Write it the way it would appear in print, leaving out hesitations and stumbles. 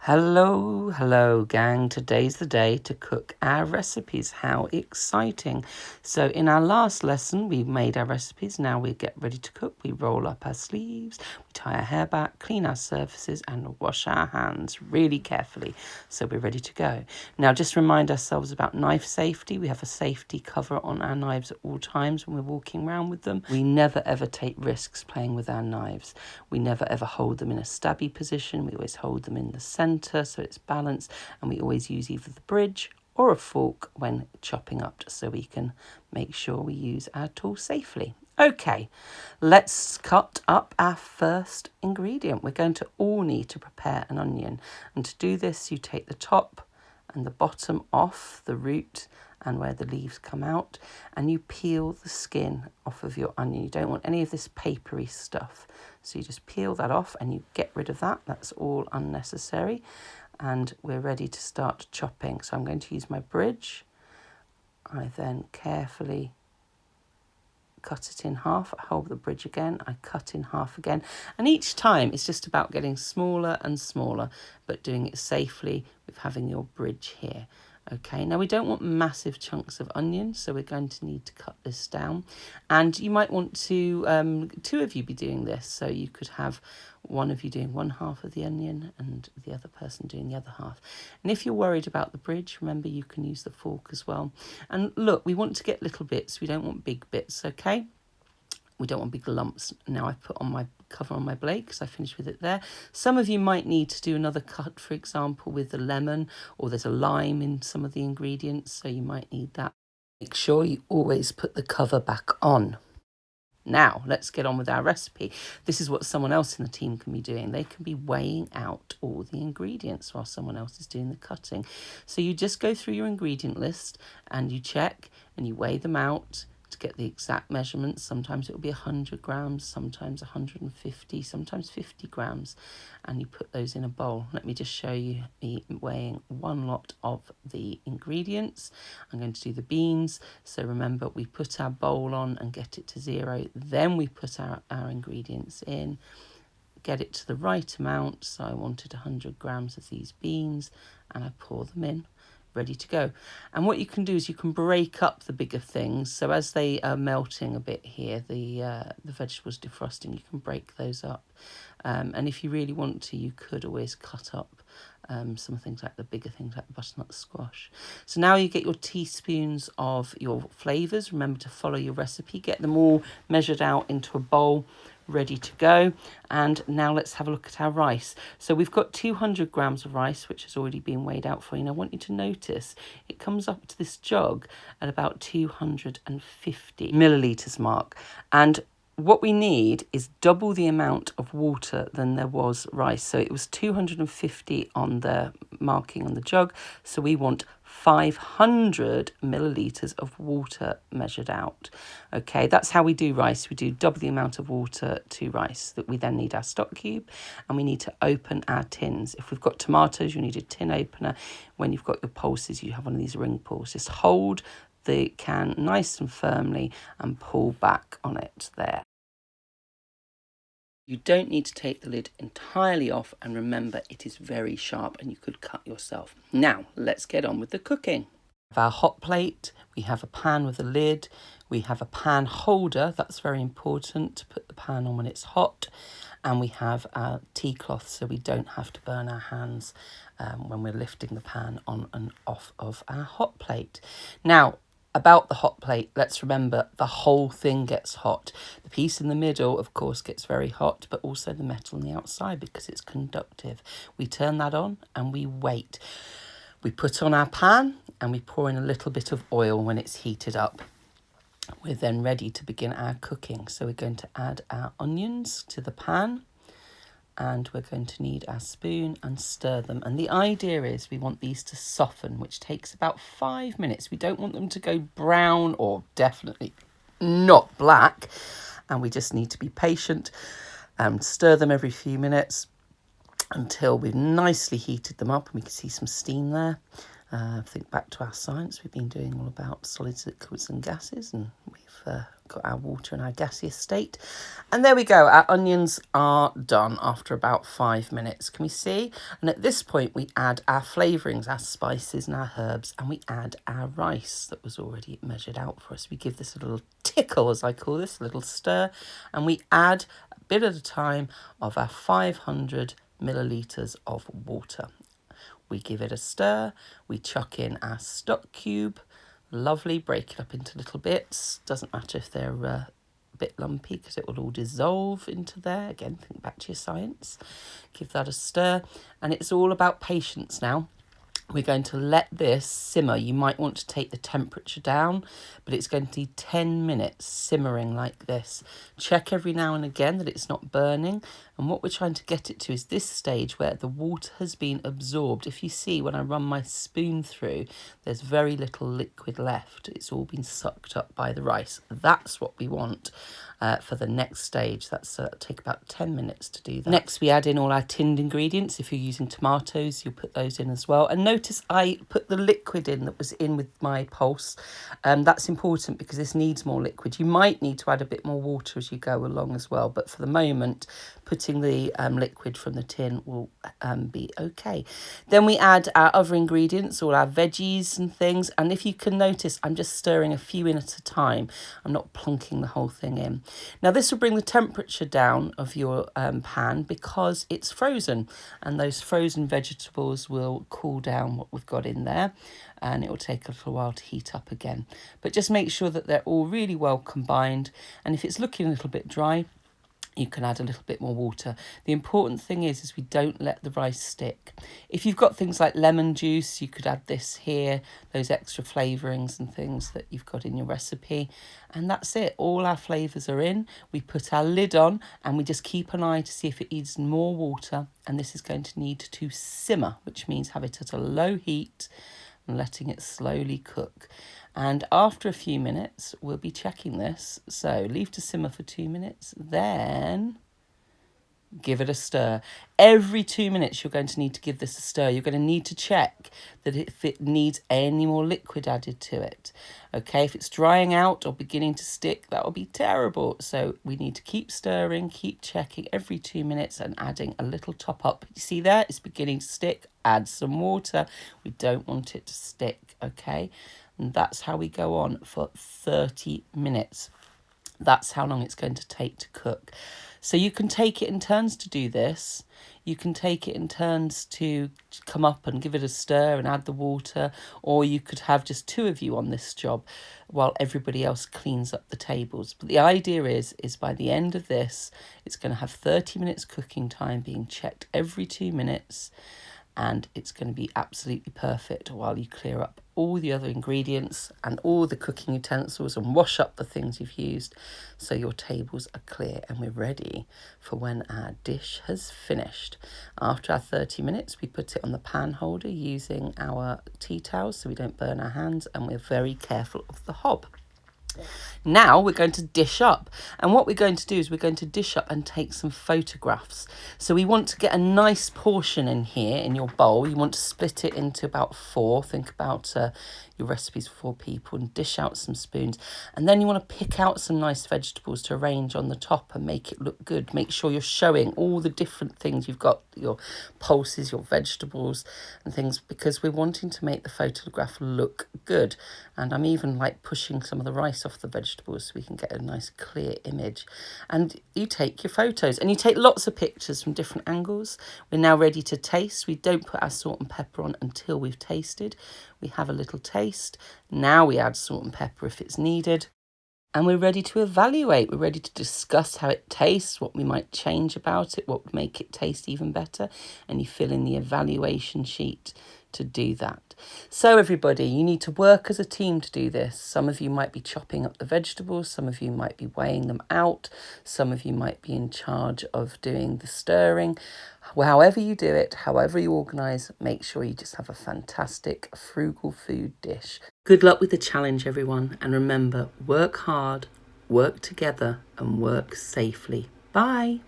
Hello gang. Today's the day to cook our recipes. How exciting. So in our last lesson we made our recipes. Now we get ready to cook. We roll up our sleeves, we tie our hair back, clean our surfaces and wash our hands really carefully. So we're ready to go. Now just remind ourselves about knife safety. We have a safety cover on our knives at all times when we're walking around with them. We never ever take risks playing with our knives. We never ever hold them in a stabby position. We always hold them in the centre so it's balanced, and we always use either the bridge or a fork when chopping up so we can make sure we use our tool safely. Okay, let's cut up our first ingredient. We're going to all need to prepare an onion, and to do this you take the top and the bottom off the root and where the leaves come out, and you peel the skin off of your onion. You don't want any of this papery stuff, so you just peel that off and you get rid of that. That's all unnecessary, and we're ready to start chopping. So I'm going to use my bridge. I then carefully cut it in half. I hold the bridge again, I cut in half again, and each time it's just about getting smaller and smaller, but doing it safely with having your bridge here. Okay, now we don't want massive chunks of onion, so we're going to need to cut this down. And you might want to, two of you be doing this, so you could have one of you doing one half of the onion and the other person doing the other half. And if you're worried about the bridge, remember you can use the fork as well. And look, we want to get little bits, we don't want big bits, okay? We don't want big lumps. Now I've put on my cover on my blade because I finished with it there. Some of you might need to do another cut, for example, with the lemon, or there's a lime in some of the ingredients, so you might need that. Make sure you always put the cover back on. Now, let's get on with our recipe. This is what someone else in the team can be doing. They can be weighing out all the ingredients while someone else is doing the cutting. So you just go through your ingredient list and you check and you weigh them out to get the exact measurements. Sometimes it will be 100 grams, sometimes 150, sometimes 50 grams, and you put those in a bowl. Let me just show you me weighing one lot of the ingredients. I'm going to do the beans, so remember we put our bowl on and get it to 0, then we put our ingredients in, get it to the right amount. So I wanted 100 grams of these beans and I pour them in, ready to go. And what you can do is you can break up the bigger things, so as they are melting a bit here, the vegetables defrosting, you can break those up, and if you really want to, you could always cut up some things like the bigger things like the butternut squash. So now you get your teaspoons of your flavours. Remember to follow your recipe, get them all measured out into a bowl, ready to go. And now let's have a look at our rice. So we've got 200 grams of rice, which has already been weighed out for you. And I want you to notice it comes up to this jug at about 250 millilitres mark. And what we need is double the amount of water than there was rice. So it was 250 on the marking on the jug. So we want 500 millilitres of water measured out. Okay, that's how we do rice. We do double the amount of water to rice. That we then need our stock cube, and we need to open our tins. If we've got tomatoes, you need a tin opener. When you've got your pulses, you have one of these ring pulls. Just hold the can nice and firmly and pull back on it there. You don't need to take the lid entirely off, and remember it is very sharp and you could cut yourself. Now let's get on with the cooking. We have our hot plate, we have a pan with a lid, we have a pan holder, that's very important to put the pan on when it's hot, and we have our tea cloth so we don't have to burn our hands when we're lifting the pan on and off of our hot plate. Now, about the hot plate, let's remember the whole thing gets hot. The piece in the middle, of course, gets very hot, but also the metal on the outside because it's conductive. We turn that on and we wait. We put on our pan and we pour in a little bit of oil when it's heated up. We're then ready to begin our cooking. So we're going to add our onions to the pan, and we're going to need our spoon and stir them. And the idea is we want these to soften, which takes about 5 minutes. We don't want them to go brown or definitely not black. And we just need to be patient and stir them every few minutes until we've nicely heated them up and we can see some steam there. Think back to our science. We've been doing all about solids, liquids and gases, and we've got our water in our gaseous state. And there we go. Our onions are done after about 5 minutes. Can we see? And at this point, we add our flavourings, our spices and our herbs, and we add our rice that was already measured out for us. We give this a little tickle, as I call this, a little stir, and we add a bit at a time of our 500 millilitres of water. We give it a stir, we chuck in our stock cube, lovely, break it up into little bits, doesn't matter if they're a bit lumpy because it will all dissolve into there. Again, think back to your science, give that a stir, and it's all about patience now. We're going to let this simmer. You might want to take the temperature down, but it's going to be 10 minutes simmering like this. Check every now and again that it's not burning. And what we're trying to get it to is this stage where the water has been absorbed. If you see when I run my spoon through, there's very little liquid left. It's all been sucked up by the rice. That's what we want for the next stage. That's take about 10 minutes to do that. Next, we add in all our tinned ingredients. If you're using tomatoes, you'll put those in as well. And notice I put the liquid in that was in with my pulse. That's important because this needs more liquid. You might need to add a bit more water as you go along as well, but for the moment, putting the liquid from the tin will be okay. Then we add our other ingredients, all our veggies and things. And if you can notice, I'm just stirring a few in at a time. I'm not plunking the whole thing in. Now this will bring the temperature down of your pan because it's frozen, and those frozen vegetables will cool down what we've got in there, and it will take a little while to heat up again. But just make sure that they're all really well combined, and if it's looking a little bit dry, you can add a little bit more water. The important thing is we don't let the rice stick. If you've got things like lemon juice, you could add this here, those extra flavourings and things that you've got in your recipe. And that's it. All our flavours are in. We put our lid on and we just keep an eye to see if it needs more water. And this is going to need to simmer, which means have it at a low heat and letting it slowly cook. And after a few minutes, we'll be checking this. So leave to simmer for 2 minutes, then give it a stir. Every 2 minutes, you're going to need to give this a stir. You're going to need to check that if it needs any more liquid added to it. Okay, if it's drying out or beginning to stick, that will be terrible. So we need to keep stirring, keep checking every 2 minutes and adding a little top up. You see there, it's beginning to stick. Add some water. We don't want it to stick, okay? And that's how we go on for 30 minutes. That's how long it's going to take to cook. So you can take it in turns to do this. You can take it in turns to come up and give it a stir and add the water, or you could have just 2 of you on this job while everybody else cleans up the tables. But the idea is by the end of this, it's going to have 30 minutes cooking time being checked every 2 minutes. And it's going to be absolutely perfect while you clear up all the other ingredients and all the cooking utensils and wash up the things you've used so your tables are clear and we're ready for when our dish has finished. After our 30 minutes, we put it on the pan holder using our tea towels so we don't burn our hands, and we're very careful of the hob. Now we're going to dish up, and what we're going to do is we're going to dish up and take some photographs. So we want to get a nice portion in here in your bowl. You want to split it into about 4. Think about your recipes for 4 people and dish out some spoons. And then you want to pick out some nice vegetables to arrange on the top and make it look good. Make sure you're showing all the different things you've got, your pulses, your vegetables and things, because we're wanting to make the photograph look good. And I'm even like pushing some of the rice off the vegetables so we can get a nice clear image. And you take your photos and you take lots of pictures from different angles. We're now ready to taste. We don't put our salt and pepper on until we've tasted. We have a little taste. Now we add salt and pepper if it's needed. And we're ready to evaluate. We're ready to discuss how it tastes, what we might change about it, what would make it taste even better. And you fill in the evaluation sheet to do that. So everybody, you need to work as a team to do this. Some of you might be chopping up the vegetables, some of you might be weighing them out, some of you might be in charge of doing the stirring. However you do it, however you organise, make sure you just have a fantastic frugal food dish. Good luck with the challenge, everyone, and remember, work hard, work together and work safely. Bye.